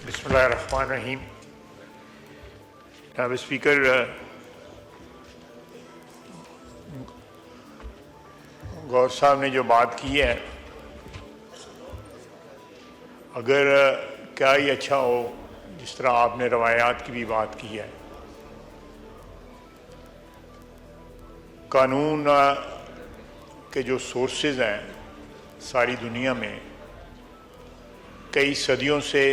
बिस्मिल्लाहिर्रहमानिर्रहीम। जनाब स्पीकर, गौर साहब ने जो बात की है, अगर क्या ही अच्छा हो जिस तरह आपने रवायात की भी बात की है। कानून के जो सोर्सेज हैं सारी दुनिया में, कई सदियों से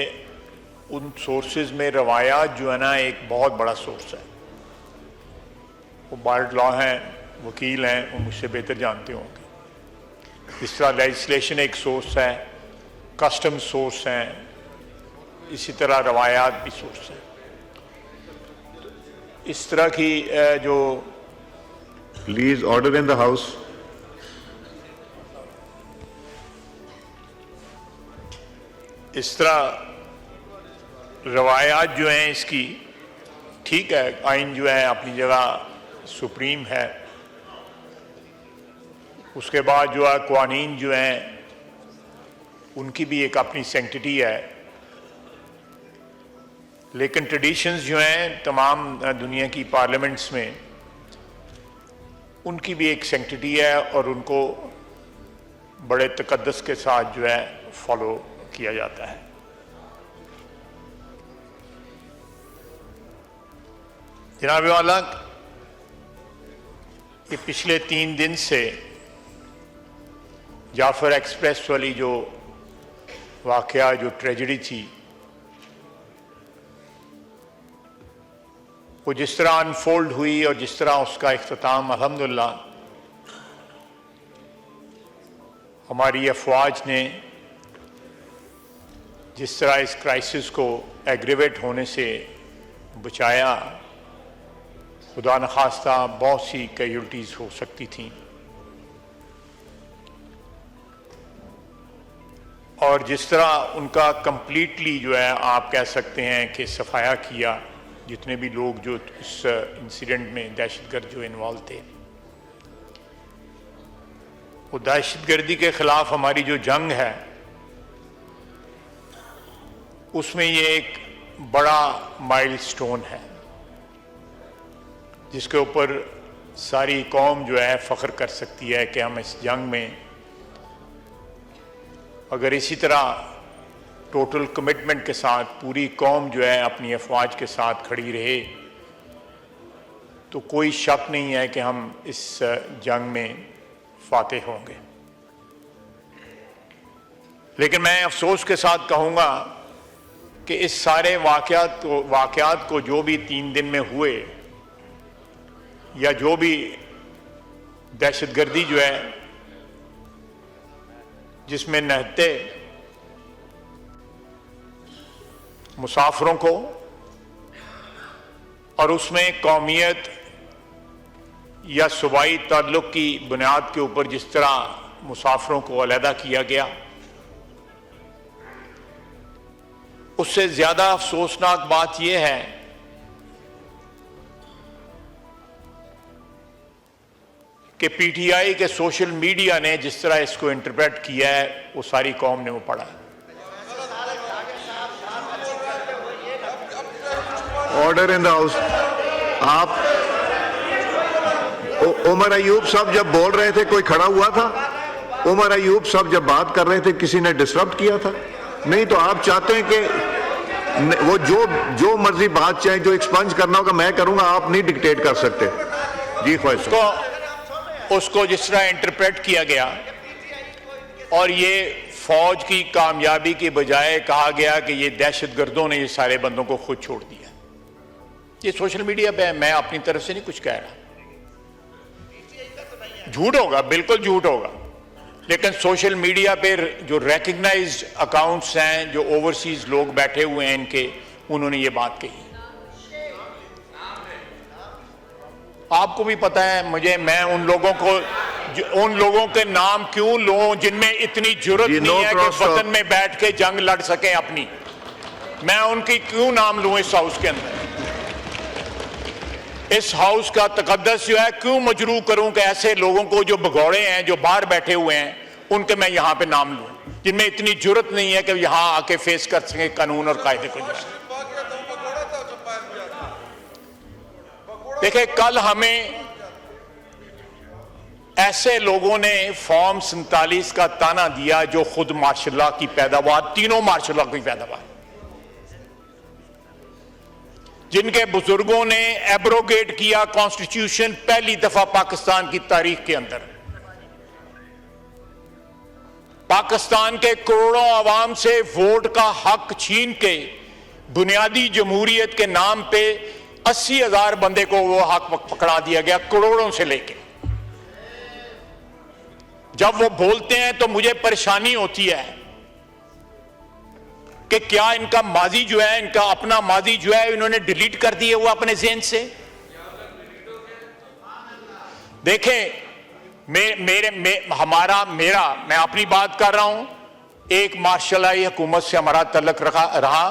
उन सोर्सेज में रवायात जो है ना एक बहुत बड़ा सोर्स है। वो बार्ड लॉ हैं, वकील हैं, वो मुझसे बेहतर जानते होंगे। इस तरह लेजिस्लेशन एक सोर्स है, कस्टम सोर्स हैं, इसी तरह रवायात भी सोर्स हैं। इस तरह की जो please order in the house. इस तरह रवायात जो हैं इसकी, ठीक है, आइन जो है अपनी जगह सुप्रीम है। उसके बाद जो है क़वानीन जो हैं उनकी भी एक अपनी सेंक्टिटी है, लेकिन ट्रेडिशंस जो हैं तमाम दुनिया की पार्लियामेंट्स में, उनकी भी एक सेंक्टिटी है और उनको बड़े तकद्दस के साथ जो है फॉलो किया जाता है। जनाब वाला, ये पिछले 3 दिन से जाफर एक्सप्रेस वाली जो वाकया, जो ट्रेजेडी थी, वो जिस तरह अनफोल्ड हुई और जिस तरह उसका इख्तिताम अल्हम्दुलिल्लाह हमारी अफवाज ने जिस तरह इस क्राइसिस को एग्रेवेट होने से बचाया, खुदा न खास्ता बहुत सी कैजुअल्टीज हो सकती थीं। और जिस तरह उनका कंप्लीटली जो है आप कह सकते हैं कि सफाया किया, जितने भी लोग जो इस इंसिडेंट में दहशतगर्द जो इन्वॉल्व थे, वो दहशतगर्दी के खिलाफ हमारी जो जंग है उसमें ये एक बड़ा माइलस्टोन है जिसके ऊपर सारी कौम जो है फ़ख्र कर सकती है कि हम इस जंग में अगर इसी तरह टोटल कमिटमेंट के साथ पूरी कौम जो है अपनी अफवाज के साथ खड़ी रहे, तो कोई शक नहीं है कि हम इस जंग में फातेह होंगे। लेकिन मैं अफसोस के साथ कहूँगा कि इस सारे वाक़यात को जो भी 3 दिन में हुए, या जो भी दहशतगर्दी जो है जिसमें नहते मुसाफिरों को और उसमें कौमियत या सूबाई ताल्लुक़ की बुनियाद के ऊपर जिस तरह मुसाफिरों को अलहदा किया गया, उससे ज़्यादा अफसोसनाक बात यह है कि पीटीआई के सोशल मीडिया ने जिस तरह इसको इंटरप्रेट किया है, वो सारी कौम ने वो पढ़ा है। Order in the house. आप उमर अयूब साहब जब बोल रहे थे कोई खड़ा हुआ था? उमर अयूब साहब जब बात कर रहे थे किसी ने डिस्टर्ब किया था? नहीं। तो आप चाहते हैं कि वो जो मर्जी बात चाहे, जो एक्सपंज करना होगा मैं करूंगा, आप नहीं डिक्टेट कर सकते। जी ख्वाहिश। उसको जिस तरह इंटरप्रेट किया गया और ये फौज की कामयाबी के बजाय कहा गया कि ये दहशतगर्दों ने ये सारे बंदों को खुद छोड़ दिया। ये सोशल मीडिया पे, मैं अपनी तरफ से नहीं कुछ कह रहा, झूठ होगा, बिल्कुल झूठ होगा, लेकिन सोशल मीडिया पे जो रिकग्नाइज्ड अकाउंट्स हैं, जो ओवरसीज लोग बैठे हुए हैं इनके, उन्होंने ये बात कही। आपको भी पता है, मैं उन लोगों के नाम क्यों लूं जिनमें इतनी जुर्रत नहीं है कि वतन में बैठ के जंग लड़ सकें अपनी। मैं उनकी क्यों नाम लूं इस हाउस के अंदर? इस हाउस का तकद्दस जो है क्यों मजरूह करूं कि ऐसे लोगों को जो भगौड़े हैं, जो बाहर बैठे हुए हैं, उनके मैं यहां पे नाम लूं? जिनमें इतनी जुर्रत नहीं है कि यहां आके फेस कर सके कानून और कायदे को। देखिए, कल हमें ऐसे लोगों ने फॉर्म 47 का ताना दिया जो खुद मार्शल की पैदावार, तीनों मार्शल की पैदावार, जिनके बुजुर्गों ने एब्रोगेट किया कॉन्स्टिट्यूशन पहली दफा पाकिस्तान की तारीख के अंदर। पाकिस्तान के करोड़ों आवाम से वोट का हक छीन के बुनियादी जमहूरियत के नाम पे 80,000 बंदे को वो हक पकड़ा दिया गया, करोड़ों से लेके। जब वो बोलते हैं तो मुझे परेशानी होती है कि क्या इनका माजी जो है, इनका अपना माजी जो है, इन्होंने डिलीट कर दिए वो अपने ज़हन से। देखें, मैं अपनी बात कर रहा हूं, एक मार्शलाई हुकूमत से हमारा तल्लुक रहा।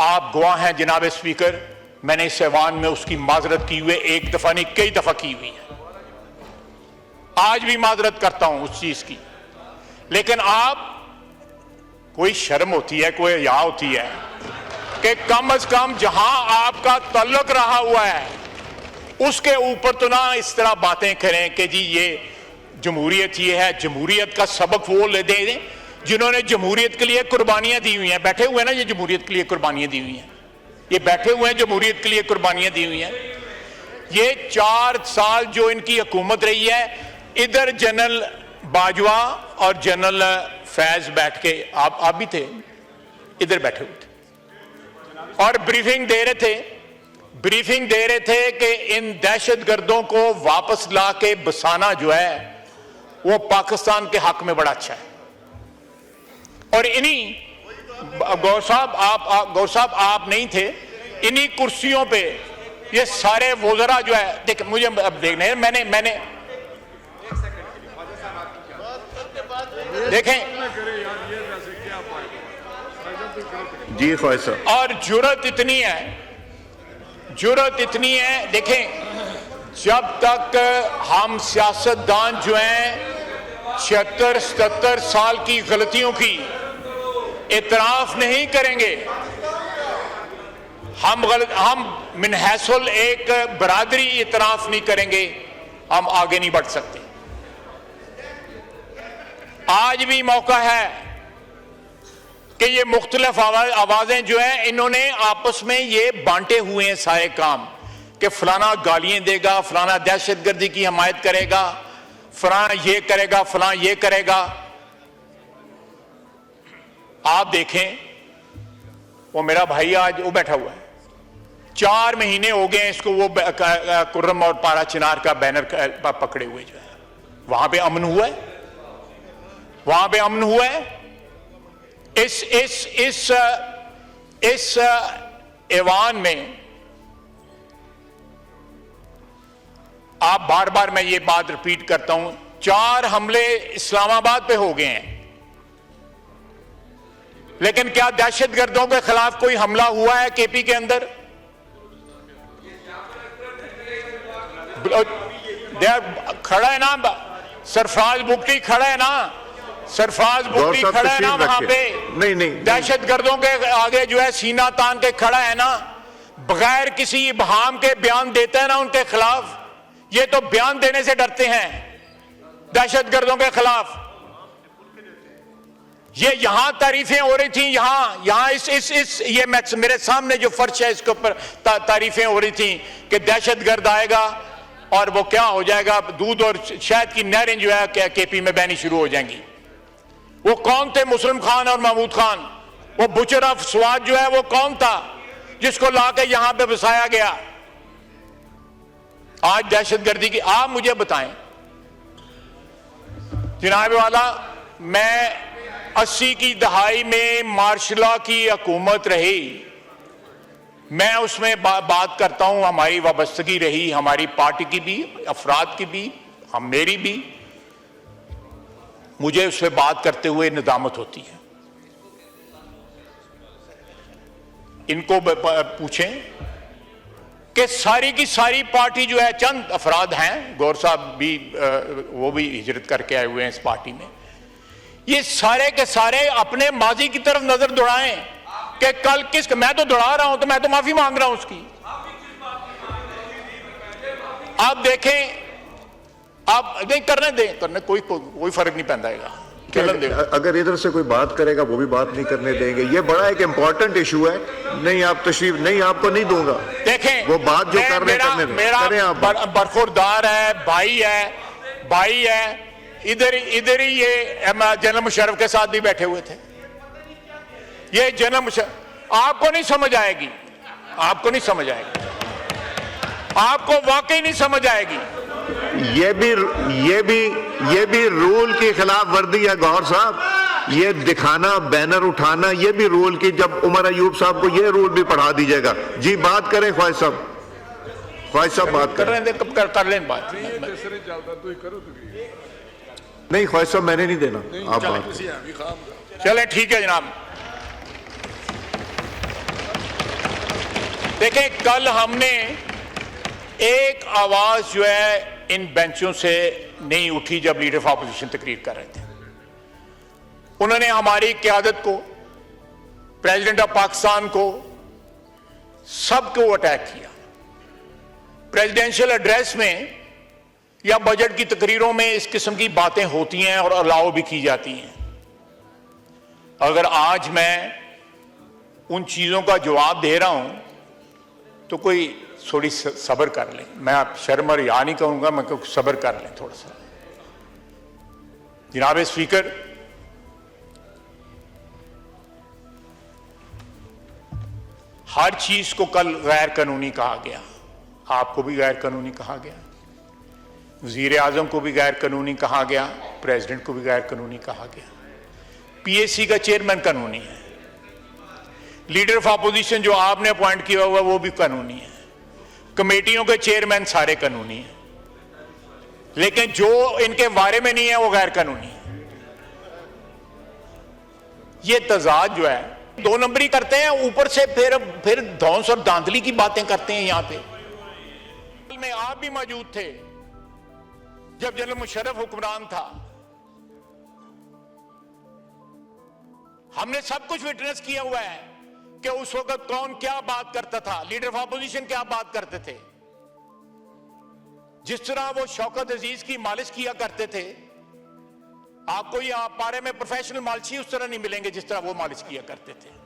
आप गवाह हैं जनाब स्पीकर, मैंने इस ऐवान में उसकी माजरत की हुई, एक दफा नहीं कई दफा की हुई है। आज भी माजरत करता हूं उस चीज की। लेकिन आप, कोई शर्म होती है, कोई हया होती है कि कम से कम जहां आपका तल्लुक रहा हुआ है उसके ऊपर तो ना इस तरह बातें करें कि जी ये जमहूरियत ये है। जमहूरियत का सबक वो ले दें जिन्होंने जमहूरियत के लिए कुर्बानियां दी हुई हैं। बैठे हुए हैं ना, ये जमहूरियत के लिए कुर्बानियां दी हुई हैं, ये बैठे हुए हैं जमहूरियत के लिए कुर्बानियां दी हुई हैं। ये 4 साल जो इनकी हुकूमत रही है, इधर जनरल बाजवा और जनरल फैज बैठ के, आप भी थे, इधर बैठे हुए थे और ब्रीफिंग दे रहे थे कि इन दहशतगर्दों को वापस ला के बसाना जो है वो पाकिस्तान के हक में बड़ा अच्छा है। और इन्हीं गौर साहब आप नहीं थे, इन्हीं कुर्सियों पे ये सारे वज़रा जो है, देख मुझे अब देखने, मैंने देखें जी ख्वाहिश साहब। और जुर्रत इतनी है, देखें, जब तक हम सियासतदान जो हैं 76-77 साल की गलतियों की इतराफ नहीं करेंगे, हम मिनहसुल एक बरादरी इतराफ नहीं करेंगे, हम आगे नहीं बढ़ सकते। आज भी मौका है कि ये मुख्तलिफ आवाजें जो हैं, इन्होंने आपस में ये बांटे हुए हैं सारे काम कि फलाना गालियां देगा, फलाना दहशतगर्दी की हमायत करेगा, फलाना ये करेगा, फलाना ये करेगा। आप देखें, वो मेरा भाई आज वो बैठा हुआ है, 4 महीने हो गए इसको वो कुर्रम और पारा चिनार का बैनर पकड़े हुए जो है। वहां पे अमन हुआ है, वहां पे अमन हुआ है। इस ऐवान में आप बार बार मैं ये बात रिपीट करता हूं, 4 हमले इस्लामाबाद पे हो गए हैं, लेकिन क्या दहशतगर्दों के खिलाफ कोई हमला हुआ है केपी के अंदर? खड़ा है ना सरफराज बुगटी, खड़ा है ना सरफराज बुगटी, खड़ा है ना वहां पे। नहीं दहशतगर्दों के आगे जो है सीना तान के खड़ा है ना, बगैर किसी इबहाम के बयान देता है ना उनके खिलाफ। ये तो बयान देने से डरते हैं दहशतगर्दों के खिलाफ। ये यहां तारीफें हो रही थी, यहां ये मेरे सामने जो फर्श है इसके ऊपर तारीफें हो रही थी कि दहशतगर्द आएगा और वो क्या हो जाएगा, दूध और शहद की नहरें जो है केपी में बहनी शुरू हो जाएंगी। वो कौन थे मुस्लिम खान और महमूद खान? वो बुचर ऑफ स्वाद जो है वो कौन था जिसको लाके यहां पे बसाया गया? आज दहशतगर्दी की आप मुझे बताएं जनाब वाला, मैं 80 की दहाई में मार्शला की हुकूमत रही, मैं उसमें बात करता हूं, हमारी वाबस्तगी रही, हमारी पार्टी की भी, अफराद की भी, मेरी भी। मुझे उससे बात करते हुए निदामत होती है। इनको पूछें कि सारी की सारी पार्टी जो है, चंद अफराद हैं, गौर साहब भी वो भी हिजरत करके आए हुए हैं इस पार्टी में, ये सारे के सारे अपने माजी की तरफ नजर दौड़ाएं कि कल किस, मैं तो दौड़ा रहा हूं तो मैं तो माफी मांग रहा हूं उसकी। आप देखें, आप नहीं करने दें, करने कोई फर्क नहीं पैदा। अगर इधर से कोई बात करेगा वो भी बात नहीं करने देंगे। ये बड़ा एक इंपॉर्टेंट इशू है। नहीं आप तशरीफ नहीं, आपको नहीं दूंगा। देखें वो बात जो कर रहे हैं करें आप। बरखुरदार है, भाई है। इधर ही ये जनरल मुशर्रफ के साथ भी बैठे हुए थे। ये जनरल मुशर्रफ आपको नहीं समझ आएगी, आपको नहीं समझ आएगी, आपको वाकई नहीं समझ आएगी। ये भी रूल की खिलाफ वर्दी है गौहर साहब। ये दिखाना, बैनर उठाना, ये भी रूल की। जब उमर अयूब साहब को ये रूल भी पढ़ा दीजिएगा। जी बात करें ख्वाहिश साहब बात कर लें बात। नहीं ख्वाहिश साहब मैंने नहीं देना, आप बात चले ठीक है जनाब। देखें कल हमने एक आवाज जो है इन बेंचों से नहीं उठी जब लीडर ऑफ अपोजिशन तकरीर कर रहे थे। उन्होंने हमारी क़यादत को, प्रेसिडेंट ऑफ पाकिस्तान को, सबको अटैक किया। प्रेसिडेंशियल एड्रेस में या बजट की तकरीरों में इस किस्म की बातें होती हैं और अलाउ भी की जाती हैं। अगर आज मैं उन चीजों का जवाब दे रहा हूं तो कोई थोड़ी सब्र कर लें। मैं आप शर्म और या नहीं कहूंगा, मैं कहूँ सब्र कर लें थोड़ा सा। जनाब स्पीकर, हर चीज को कल गैर कानूनी कहा गया। आपको भी गैर कानूनी कहा गया, वजीर आजम को भी गैर कानूनी कहा गया, प्रेसिडेंट को भी गैर कानूनी कहा गया। पीएसी का चेयरमैन कानूनी है, लीडर ऑफ अपोजिशन जो आपने अपॉइंट किया हुआ वो भी कानूनी है, कमेटियों के चेयरमैन सारे कानूनी हैं, लेकिन जो इनके बारे में नहीं है वो गैर कानूनी है। ये तजाद जो है दो नंबरी करते हैं, ऊपर से फिर धौंस और धांधली की बातें करते हैं। यहां पे में आप भी मौजूद थे जब जनरल मुशर्रफ हुक्मरान था। हमने सब कुछ विटनेस किया हुआ है कि उस वक्त कौन क्या बात करता था, लीडर ऑफ अपोजिशन क्या बात करते थे। जिस तरह वो शौकत अजीज की मालिश किया करते थे, आपको ये पारे में प्रोफेशनल मालिशी उस तरह नहीं मिलेंगे जिस तरह वो मालिश किया करते थे।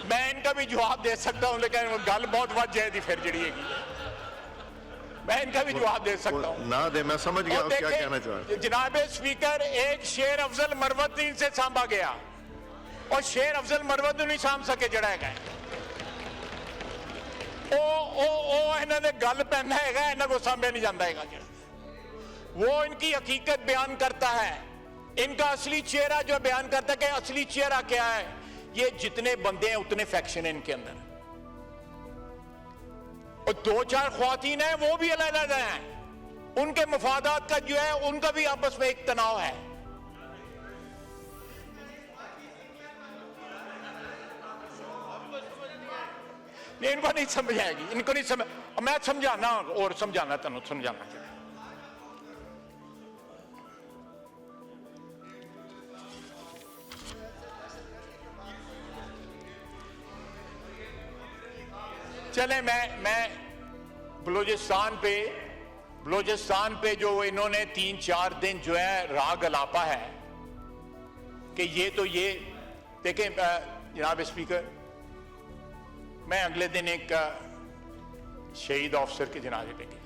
मैं इनका भी जवाब दे सकता हूं, लेकिन गल बहुत वध जाएगी फिर जड़ी। मैं इनका भी जवाब दे सकता हूं ना दे, मैं समझ गया क्या कहना चाह रहे हैं। जनाब स्पीकर, एक शेर अफजल मरवत से सांभा गया और शेर अफजल मरवत नहीं सांभ सके जड़ा है। इन्होंने गल पहना है, इन्हों को सांभे नहीं जाता है। वो इनकी हकीकत बयान करता है, इनका असली चेहरा जो बयान करता है कि असली चेहरा क्या है। ये जितने बंदे हैं उतने फैक्शन है इनके अंदर, और दो चार ख्वातीन हैं वो भी अलग हैं। उनके मफादात का जो है उनका भी आपस में एक तनाव है। नहीं, इनको नहीं समझ आएगी, इनको नहीं समझ। मैं समझाना और समझाना तेन समझाना चाहिए। चले मैं बलूचिस्तान पे जो इन्होंने 3-4 दिन जो है राग अलापा है कि ये तो ये देखें। जनाब स्पीकर, मैं अगले दिन एक शहीद ऑफिसर के जनाजे पे गया।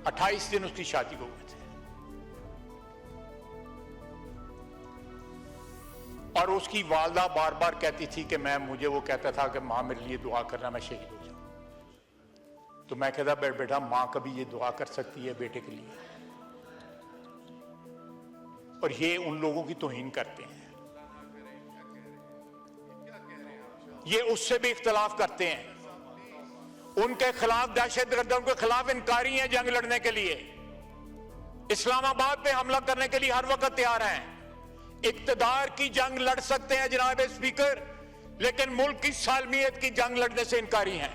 28 दिन उसकी शादी को हुए थे और उसकी वालदा बार बार कहती थी कि मुझे वो कहता था कि माँ मेरे लिए दुआ करना, मैं शहीद हो जाऊं। तो मैं कहता बेटा माँ कभी ये दुआ कर सकती है बेटे के लिए? और ये उन लोगों की तौहीन करते हैं, ये उससे भी इख्तलाफ करते हैं, उनके खिलाफ दहशतगर्दों के खिलाफ इनकारी हैं जंग लड़ने के लिए, इस्लामाबाद पे हमला करने के लिए हर वक्त तैयार हैं। इक्तदार की जंग लड़ सकते हैं जनाब स्पीकर, लेकिन मुल्क की सालमियत की जंग लड़ने से इनकारी हैं।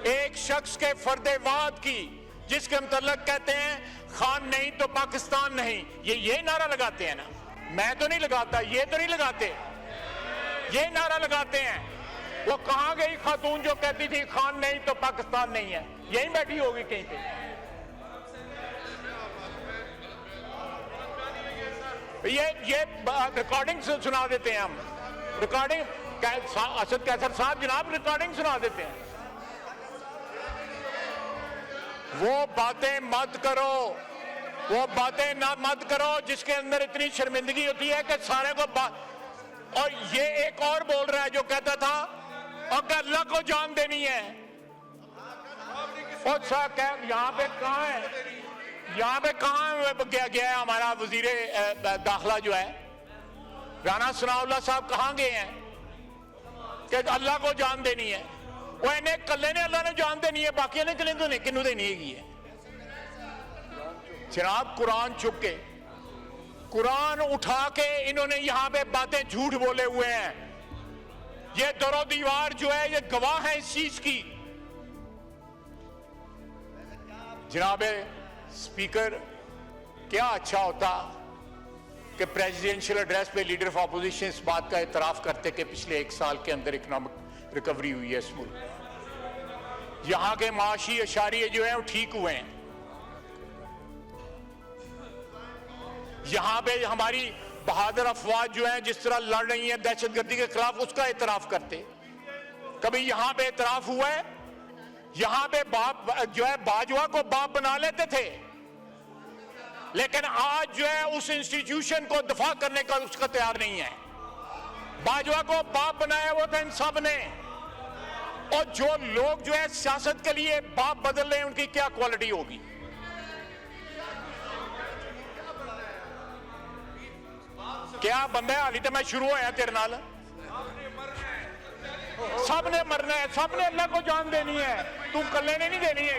एक शख्स के फर्देवाद की, जिसके मतलब कहते हैं खान नहीं तो पाकिस्तान नहीं, ये नारा लगाते हैं ना। मैं तो नहीं लगाता, ये तो नहीं लगाते, ये नारा लगाते हैं। वो कहां गई खातून जो कहती थी खान नहीं तो पाकिस्तान नहीं है? यहीं बैठी होगी कहीं पे। ये रिकॉर्डिंग सुना देते हैं हम, रिकॉर्डिंग। असद कैसर साहब जनाब रिकॉर्डिंग सुना देते हैं। वो बातें मत करो, वो बातें ना मत करो जिसके अंदर इतनी शर्मिंदगी होती है कि सारे को और ये एक और बोल रहा है जो कहता था अगर अल्लाह को जान देनी है। और यहाँ पे कहाँ है, यहाँ पे कहाँ गया है हमारा वजीर दाखिला जो है राना सनाउल्लाह साहब, कहाँ गए हैं कि अल्लाह को जान देनी है? वो इन्हें कल्ले ने अल्लाह ने जान देनी है, बाकी ने कलें तो नहीं किन्नू देनी है। जनाब कुरान चुप के, कुरान उठा के इन्होंने यहां पे बातें झूठ बोले हुए हैं। ये दरो दीवार जो है ये गवाह है इस चीज की। जनाब स्पीकर, क्या अच्छा होता कि प्रेसिडेंशियल एड्रेस पे लीडर ऑफ अपोजिशन इस बात का इतराफ करते कि पिछले 1 साल के अंदर इकोनॉमिक रिकवरी हुई है इस मुल्क में, यहां के माशी अशारिये जो है वो ठीक हुए हैं, यहां पे हमारी बहादुर अफवाज जो है जिस तरह लड़ रही है दहशतगर्दी के खिलाफ, उसका इतराफ करते। कभी यहां पे इतराफ हुआ है? यहां पे बाप जो है बाजवा को बाप बना लेते थे, लेकिन आज जो है उस इंस्टीट्यूशन को दफा करने का उसका तैयार नहीं है। बाजवा को बाप बनाया वो था इन सब ने। और जो लोग जो है सियासत के लिए बाप बदल रहे हैं उनकी क्या क्वालिटी होगी? क्या बंदा है? हाली तो मैं शुरू होया तेरे नाल। सब ने मरना है, सब ने अल्लाह को जान देनी है, तू कल्ले ने नहीं देनी है।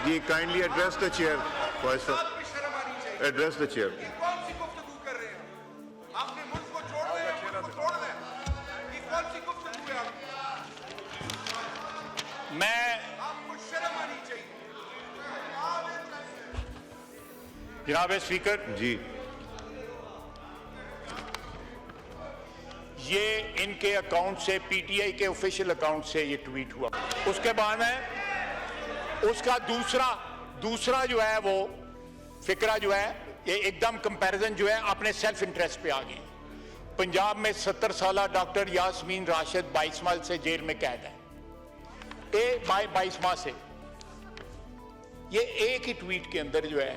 जी kindly address the chair, address the chair. कौन सी गुफ्तगू कर रहे हैं? आपने मुल्क को छोड़ दें, मुल्क को छोड़ दें, ये कौन सी गुफ्तगू है आपकी? आपको शर्म आनी चाहिए। जनाब स्पीकर जी ये इनके अकाउंट से, पीटीआई के ऑफिशियल अकाउंट से ये ट्वीट हुआ। उसके बाद में उसका दूसरा जो है वो फिक्रा जो है ये एकदम कंपैरिजन जो है अपने सेल्फ इंटरेस्ट पे आ गए। पंजाब में 70 साल डॉक्टर यास्मीन राशिद 22 माह से जेल में कैद है। 22 माह से ये एक ही ट्वीट के अंदर जो है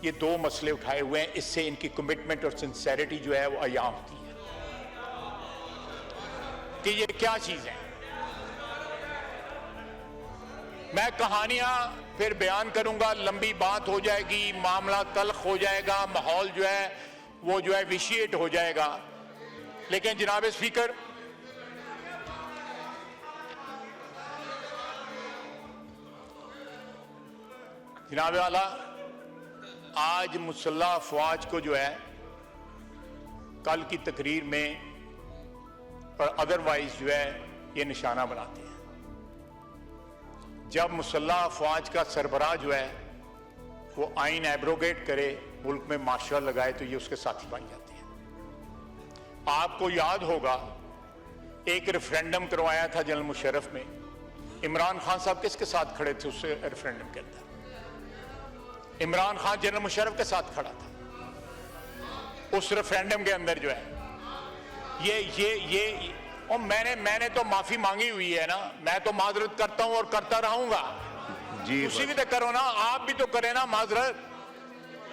ये 2 मसले उठाए हुए हैं। इससे इनकी कमिटमेंट और सिंसेरिटी जो है वो अयां होती है कि ये क्या चीज है। मैं कहानियां फिर बयान करूंगा, लंबी बात हो जाएगी, मामला तल्ख हो जाएगा, माहौल जो है वो जो है विशिएट हो जाएगा। लेकिन जनाब स्पीकर, जनाब वाला, आज मुसल्लह अफवाज को जो है कल की तकरीर में और अदरवाइज जो है ये निशाना बनाते हैं। जब मुसल्लह अफवाज का सरबराह जो है वो आइन एब्रोगेट करे, मुल्क में मार्शल लगाए, तो ये उसके साथी बन जाते हैं। आपको याद होगा एक रेफरेंडम करवाया था जनरल मुशर्रफ में, इमरान खान साहब किसके साथ खड़े थे? उससे रेफरेंडम के अंदर इमरान खान जनरल मुशर्रफ के साथ खड़ा था उस रेफरेंडम के अंदर जो है। ये और मैंने तो माफी मांगी हुई है ना, मैं तो माजरत करता हूं और करता रहूंगा। जी उसी भी तो करो ना, आप भी तो करें ना माजरत।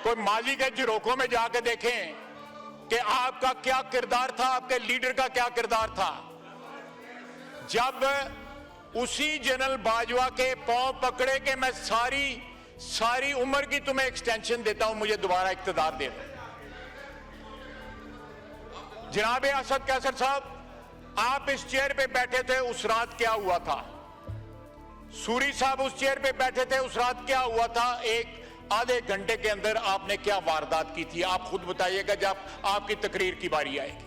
कोई माजी के झरोखों में जाके देखें कि आपका क्या किरदार था, आपके लीडर का क्या किरदार था। जब उसी जनरल बाजवा के पांव पकड़े कि मैं सारी उम्र की तुम्हें एक्सटेंशन देता हूं, मुझे दोबारा इख्तिदार दे दो। जनाब असद कैसर साहब, आप इस चेयर पे बैठे थे, उस रात क्या हुआ था? सूरी साहब उस चेयर पे बैठे थे, उस रात क्या हुआ था? एक आधे घंटे के अंदर आपने क्या वारदात की थी? आप खुद बताइएगा जब आपकी तकरीर की बारी आएगी।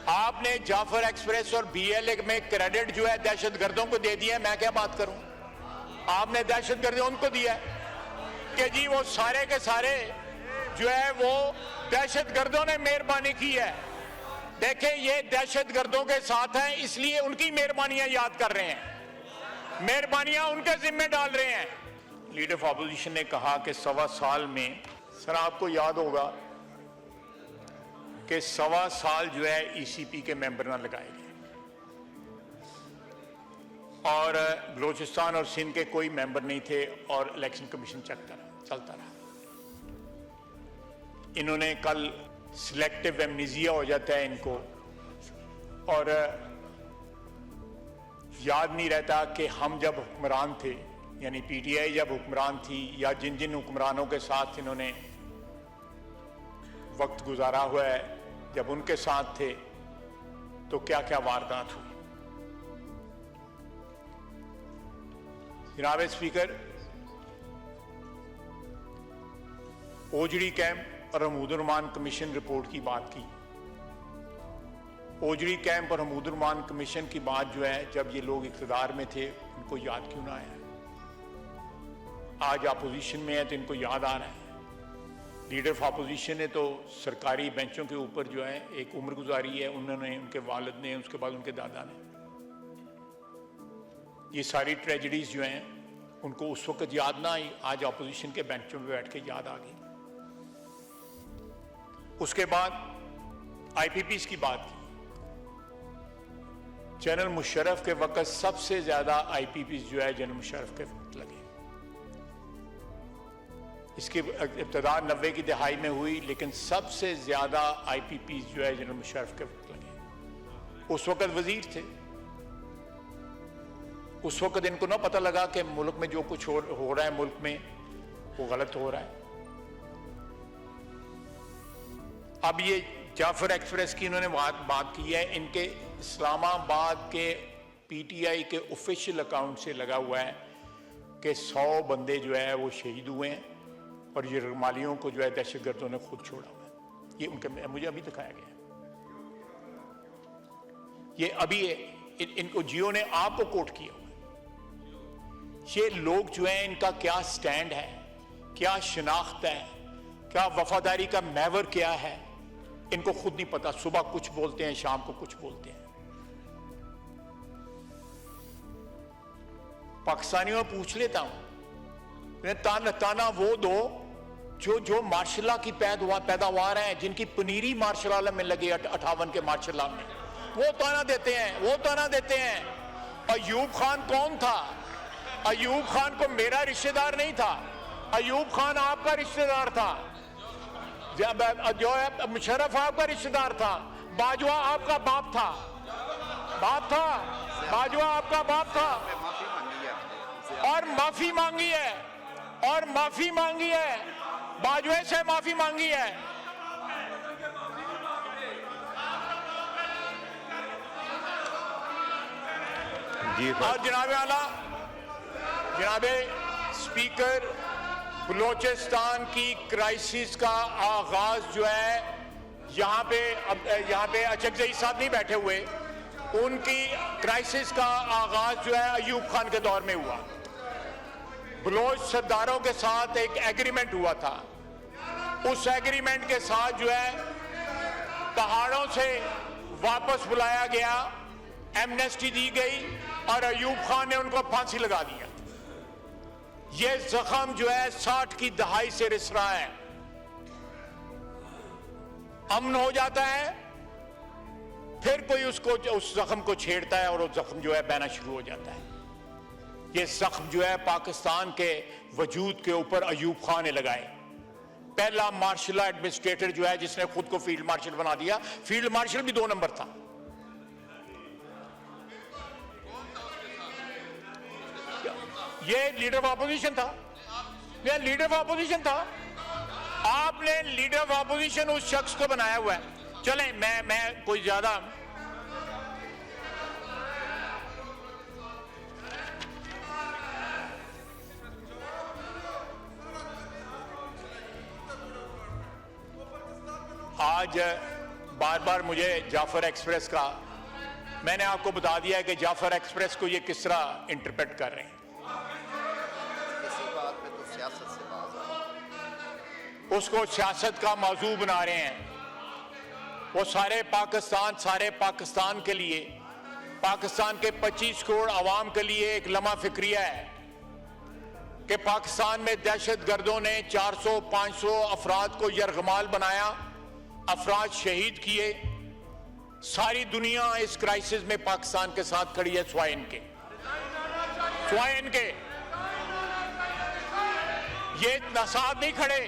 आपने जाफर एक्सप्रेस और बीएलए में क्रेडिट जो है दहशतगर्दों को दे दिया, मैं क्या बात करूं। आपने दहशतगर्दों उनको दिया कि जी वो सारे के सारे जो है वो दहशतगर्दों ने मेहरबानी की है। देखें, ये दहशतगर्दों के साथ हैं, इसलिए उनकी मेहरबानियां याद कर रहे हैं, मेहरबानियां उनके जिम्मे डाल रहे हैं। लीडर ऑफ अपोजिशन ने कहा कि 1.25 साल में, सर आपको याद होगा कि 1.25 साल जो है ईसीपी के मेंबर ना लगाए गए और बलूचिस्तान और सिंध के कोई मेंबर नहीं थे और इलेक्शन कमीशन चलता रहा। इन्होंने कल सिलेक्टिव एमनीजिया हो जाता है इनको, और याद नहीं रहता कि हम जब हुक्मरान थे, यानी पीटीआई जब हुक्मरान थी, या जिन जिन हुक्मरानों के साथ इन्होंने वक्त गुजारा हुआ है, जब उनके साथ थे तो क्या क्या वारदात हुई। जनाब स्पीकर, ओजड़ी कैंप और हमीदुर्रहमान कमीशन रिपोर्ट की बात की। ओजड़ी कैंप और हमीदुर्रहमान कमीशन की बात जो है, जब ये लोग इख्तिदार में थे उनको याद क्यों ना आया। आज अपोजिशन में है तो इनको याद आ रहा है। लीडर ऑफ अपोजिशन ने तो सरकारी बेंचों के ऊपर जो है एक उम्र गुजारी है, उन्होंने, उनके वालिद ने, उसके बाद उनके दादा ने। ये सारी ट्रेजेडीज जो हैं उनको उस वक्त याद ना आई, आज अपोजिशन के बेंचों में बैठ के याद आ गई। उसके बाद आईपीपीस की बात की। जनरल मुशर्रफ के वक्त सबसे ज्यादा आईपीपीस जो है जनरल मुशर्रफ के वक्त लगे। इसकी इब्तदा 90 की दहाई में हुई, लेकिन सबसे ज्यादा आईपीपीस जो है जनरल मुशर्रफ के वक्त लगे। उस वक्त वजीर थे, उस वक्त इनको ना पता लगा कि मुल्क में जो कुछ हो रहा है मुल्क में वो गलत हो रहा है। अब ये जाफर एक्सप्रेस की इन्होंने बात की है, इनके इस्लामाबाद के पीटीआई के ऑफिशियल अकाउंट से लगा हुआ है कि 100 बंदे जो है वो शहीद हुए हैं और ये रमालियों को जो है दहशतगर्दों ने खुद छोड़ा हुआ है। ये उनके मुझे अभी दिखाया गया है। ये अभी इनको जियो ने आपको कोट किया हुआ है। ये लोग जो है इनका क्या स्टैंड है, क्या शनाख्त है, क्या वफादारी का महवर क्या है, इनको खुद नहीं पता। सुबह कुछ बोलते हैं, शाम को कुछ बोलते हैं। पाकिस्तानियों में पूछ लेता हूं, ताना वो दो जो मार्शल की पैदावार है, जिनकी पनीरी मार्शल आलम में लगे 58 के मार्शल आलम में, वो ताना देते हैं। अयूब खान कौन था? अयूब खान को मेरा रिश्तेदार नहीं था, अयूब खान आपका रिश्तेदार था। जो है मुशर्रफ आपका रिश्तेदार था, बाजवा आपका बाप था, बाजवा आपका बाप था, और माफी मांगी है, बाजवे से माफी मांगी है। जी और जनाबे स्पीकर, बलोचिस्तान की क्राइसिस का आगाज जो है, यहाँ पे अचकजई साहब नहीं बैठे हुए, उनकी क्राइसिस का आगाज जो है अयूब खान के दौर में हुआ। बलोच सरदारों के साथ एक एग्रीमेंट हुआ था, उस एग्रीमेंट के साथ जो है पहाड़ों से वापस बुलाया गया, एमनेस्टी दी गई और अयूब खान ने उनको फांसी लगा दिया। ये जख्म जो है 60 की दहाई से रिस रहा है। अमन हो जाता है, फिर कोई उस जख्म को छेड़ता है और वो जख्म जो है बहना शुरू हो जाता है। ये जख्म जो है पाकिस्तान के वजूद के ऊपर अयूब खान ने लगाए। पहला मार्शल एडमिनिस्ट्रेटर जो है जिसने खुद को फील्ड मार्शल बना दिया। फील्ड मार्शल भी 2 नंबर था। ये लीडर ऑफ अपोजिशन था, ये लीडर ऑफ अपोजिशन था। आपने लीडर ऑफ अपोजिशन उस शख्स को बनाया हुआ है। चलें, मैं कोई ज्यादा आज बार बार मुझे जाफर एक्सप्रेस का, मैंने आपको बता दिया है कि जाफर एक्सप्रेस को ये किस तरह इंटरप्रेट कर रहे हैं। किसी बात पे तो सियासत से बाज आ उसको सियासत का मौजू बना रहे हैं। वो सारे पाकिस्तान के लिए, पाकिस्तान के 25 करोड़ आवाम के लिए एक लम्हा फिक्रिया है कि पाकिस्तान में दहशत गर्दों ने 400-500 अफराद को यरगमाल बनाया, अफराद शहीद किए। सारी दुनिया इस क्राइसिस में पाकिस्तान के साथ खड़ी है, स्वाय इनके। ये इतना साथ नहीं खड़े,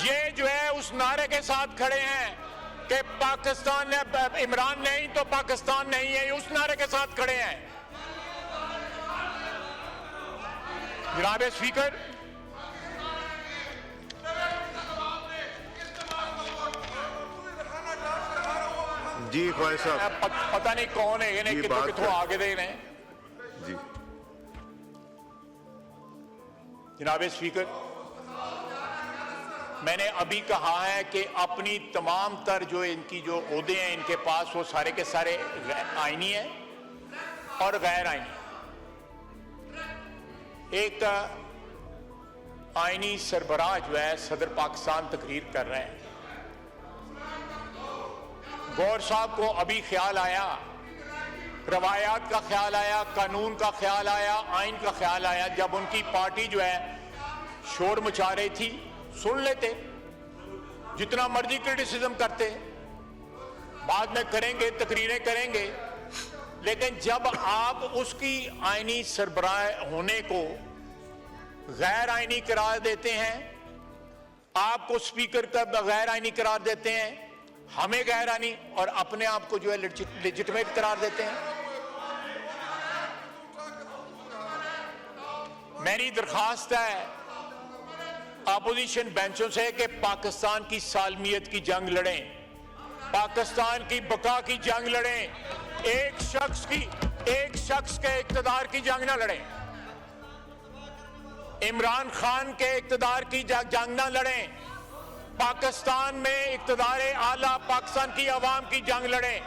ये जो है उस नारे के साथ खड़े हैं कि पाकिस्तान ने, इमरान नहीं तो पाकिस्तान नहीं है, उस नारे के साथ खड़े हैं। जनाब स्पीकर, जी ख्वाहिश साहब, पता नहीं कौन है जी, कितों बात कितों कर- आगे दे रहे हैं। जी जनाब स्पीकर, मैंने अभी कहा है कि अपनी तमाम तर जो इनकी जो ओहदे हैं इनके पास, वो सारे के सारे आईनी है और गैर आईनी। एक आईनी सरबराह जो है सदर पाकिस्तान तकरीर कर रहे हैं। गौर साहब को अभी ख्याल आया, रवायात का ख्याल आया, कानून का ख्याल आया, आइन का ख्याल आया, जब उनकी पार्टी जो है शोर मचा रही थी। सुन लेते, जितना मर्जी क्रिटिसिज्म करते, बाद में करेंगे, तकरीरें करेंगे, लेकिन जब आप उसकी आईनी सरबराह होने को गैर आईनी करार देते हैं, आपको स्पीकर का गैर आईनी करार देते हैं, हमें गैर आईनी, और अपने आप को जो है लेजिटिमेट करार देते हैं। मेरी दरखास्त है अपोजिशन बेंचों से कि पाकिस्तान की सालमियत की जंग लड़ें, पाकिस्तान की बका की जंग लड़ें, एक शख्स के इक्तदार की जंग ना लड़ें, इमरान खान के इक्तदार की जंग ना लड़ें, पाकिस्तान में इक्तदार आला पाकिस्तान की आवाम की जंग लड़ें।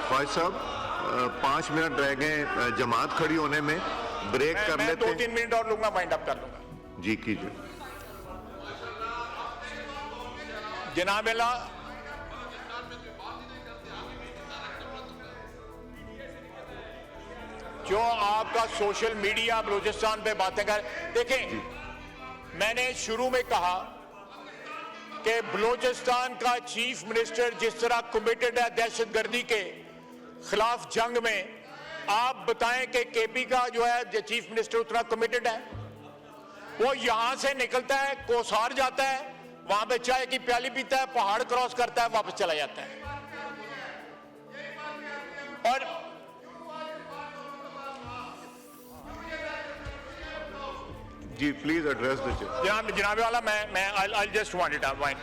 ख्वाहिश साहब, 5 मिनट रह गए जमात खड़ी होने में, ब्रेक कर मैं लेते 2-3 मिनट और लूंगा, वाइंड अप कर लूंगा। जी कीजिए। जनाब अल्लाह, जो आपका सोशल मीडिया बलूचिस्तान पे बातें कर, देखें, मैंने शुरू में कहा कि बलूचिस्तान का चीफ मिनिस्टर जिस तरह कमिटेड है दहशतगर्दी के खिलाफ जंग में, आप बताएं कि केपी का जो है चीफ मिनिस्टर उतना कमिटेड है? वो यहां से निकलता है, कोसार जाता है, वहां पे चाय की प्याली पीता है, पहाड़ क्रॉस करता है, वापस चला जाता है। और जी प्लीज एड्रेस द चेयर। जनाब वाला, मैं I just want it wind.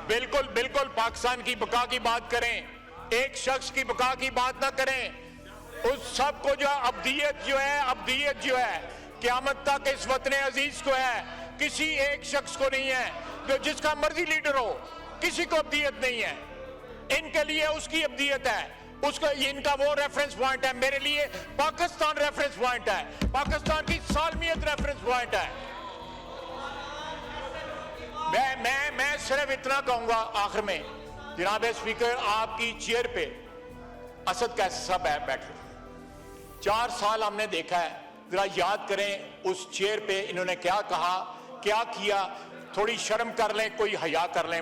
बिल्कुल पाकिस्तान की बका की बात करें, एक शख्स की बका की बात ना करें। उस सब को जो अब्दियत जो है क़यामत तक इस वतन अजीज को है, किसी एक शख्स को नहीं है। जो जिसका मर्जी लीडर हो, किसी को अब्दियत नहीं है। इनके लिए उसकी अब्दियत है, उसका इनका वो रेफरेंस पॉइंट है। मेरे लिए पाकिस्तान रेफरेंस पॉइंट है, पाकिस्तान की सालमियत रेफरेंस पॉइंट है। मैं सिर्फ इतना कहूंगा आखिर में, जनाब स्पीकर, आपकी चेयर पे असद कैसे साहब बैठे 4 साल हमने देखा है। जरा याद करें उस चेयर पे इन्होंने क्या कहा, क्या किया। थोड़ी शर्म कर लें, कोई हया कर लें।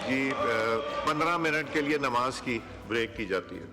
जी 15 मिनट के लिए नमाज की ब्रेक की जाती है।